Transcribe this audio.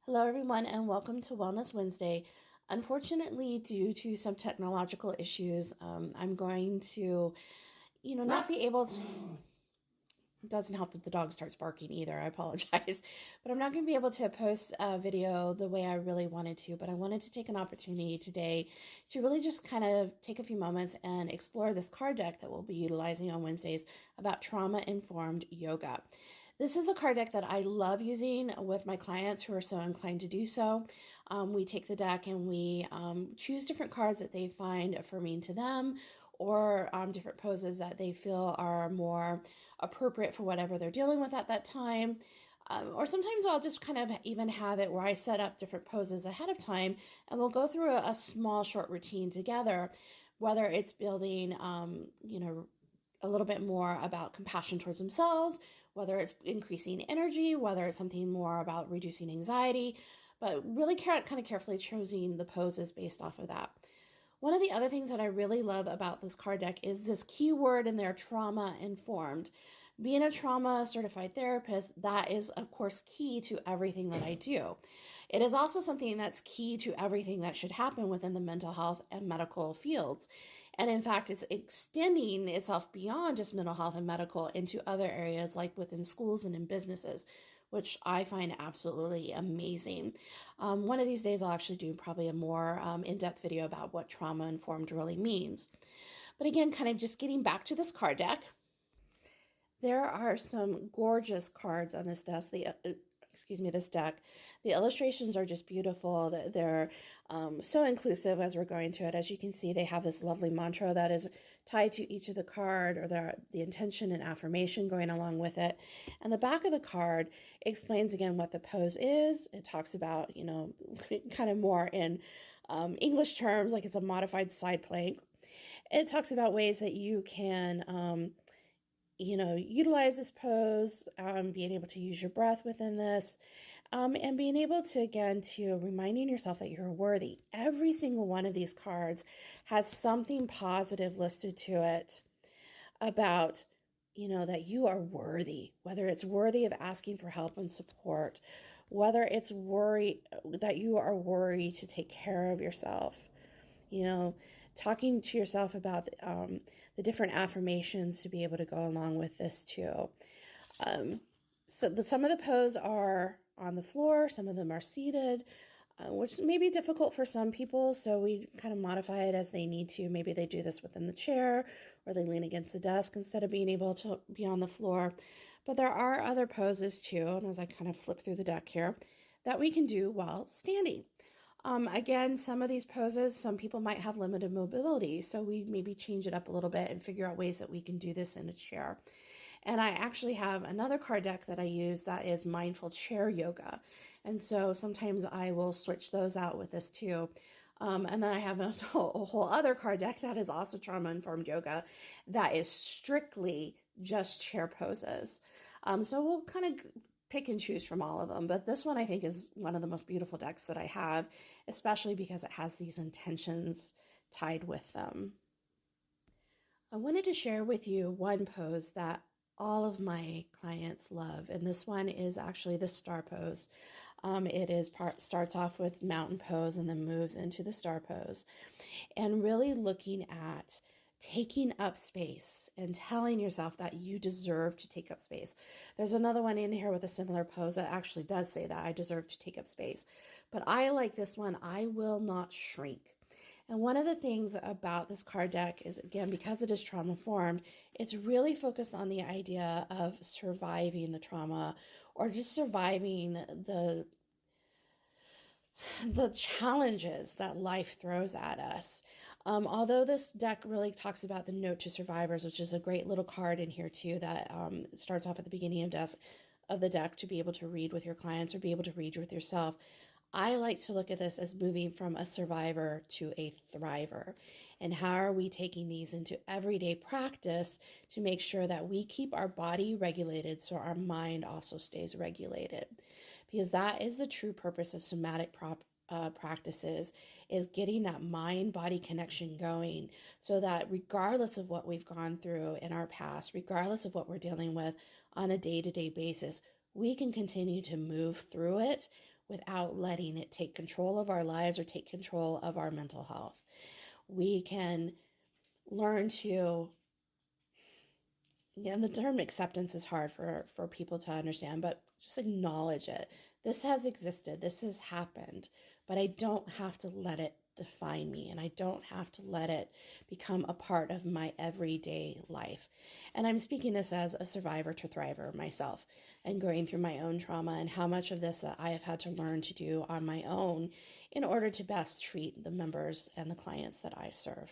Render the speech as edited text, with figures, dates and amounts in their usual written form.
Hello, everyone, and welcome to Wellness Wednesday. Unfortunately, due to some technological issues, I'm going to, not be able to. It doesn't help that the dog starts barking either. I apologize. But I'm not going to be able to post a video the way I really wanted to. But I wanted to take an opportunity today to really just kind of take a few moments and explore this card deck that we'll be utilizing on Wednesdays about trauma-informed yoga. This is a card deck that I love using with my clients who are so inclined to do so. We take the deck and we choose different cards that they find affirming to them, or different poses that they feel are more appropriate for whatever they're dealing with at that time. Or sometimes I'll just kind of even have it where I set up different poses ahead of time and we'll go through a small short routine together, whether it's building, a little bit more about compassion towards themselves, whether it's increasing energy, whether it's something more about reducing anxiety, but really kind of carefully choosing the poses based off of that. One of the other things that I really love about this card deck is this keyword in there, trauma informed. Being a trauma certified therapist, that is, of course, key to everything that I do. It is also something that's key to everything that should happen within the mental health and medical fields. And in fact, it's extending itself beyond just mental health and medical into other areas like within schools and in businesses, which I find absolutely amazing. One of these days, I'll actually do probably a more in-depth video about what trauma-informed really means. But again, kind of just getting back to this card deck, there are some gorgeous cards on this deck. This deck. The illustrations are just beautiful. They're so inclusive as we're going to it. As you can see, they have this lovely mantra that is tied to each of the card, or the intention and affirmation going along with it. And the back of the card explains again what the pose is. It talks about, kind of more in English terms, like it's a modified side plank. It talks about ways that you can utilize this pose, being able to use your breath within this, and being able to, again, to reminding yourself that you're worthy. Every single one of these cards has something positive listed to it about, that you are worthy, whether it's worthy of asking for help and support, whether it's that you are worthy to take care of yourself. Talking to yourself about the different affirmations to be able to go along with this too. Some of the poses are on the floor, some of them are seated, which may be difficult for some people, so we kind of modify it as they need to. Maybe they do this within the chair, or they lean against the desk instead of being able to be on the floor. But there are other poses too, and as I kind of flip through the deck here, that we can do while standing. Again, some of these poses, some people might have limited mobility, so we maybe change it up a little bit and figure out ways that we can do this in a chair. And I actually have another card deck that I use that is mindful chair yoga. And so sometimes I will switch those out with this too. And then I have a whole other card deck that is also trauma-informed yoga that is strictly just chair poses. So we'll kind of pick and choose from all of them, but this one I think is one of the most beautiful decks that I have, especially because it has these intentions tied with them. I wanted to share with you one pose that all of my clients love, and this one is actually the star pose. Starts off with mountain pose and then moves into the star pose, and really looking at taking up space and telling yourself that you deserve to take up space. There's another one in here with a similar pose that actually does say that I deserve to take up space. But I like this one, I will not shrink. And one of the things about this card deck is, again, because it is trauma-informed, it's really focused on the idea of surviving the trauma, or just surviving the challenges that life throws at us. Although this deck really talks about the note to survivors, which is a great little card in here too that starts off at the beginning of the deck to be able to read with your clients or be able to read with yourself. I like to look at this as moving from a survivor to a thriver. And how are we taking these into everyday practice to make sure that we keep our body regulated so our mind also stays regulated? Because that is the true purpose of somatic practices, is getting that mind-body connection going so that regardless of what we've gone through in our past, regardless of what we're dealing with on a day-to-day basis, we can continue to move through it without letting it take control of our lives or take control of our mental health. We can learn to, the term acceptance is hard for people to understand, but just acknowledge it. This has existed, this has happened, but I don't have to let it define me, and I don't have to let it become a part of my everyday life. And I'm speaking this as a survivor to thriver myself, and going through my own trauma, and how much of this that I have had to learn to do on my own in order to best treat the members and the clients that I serve.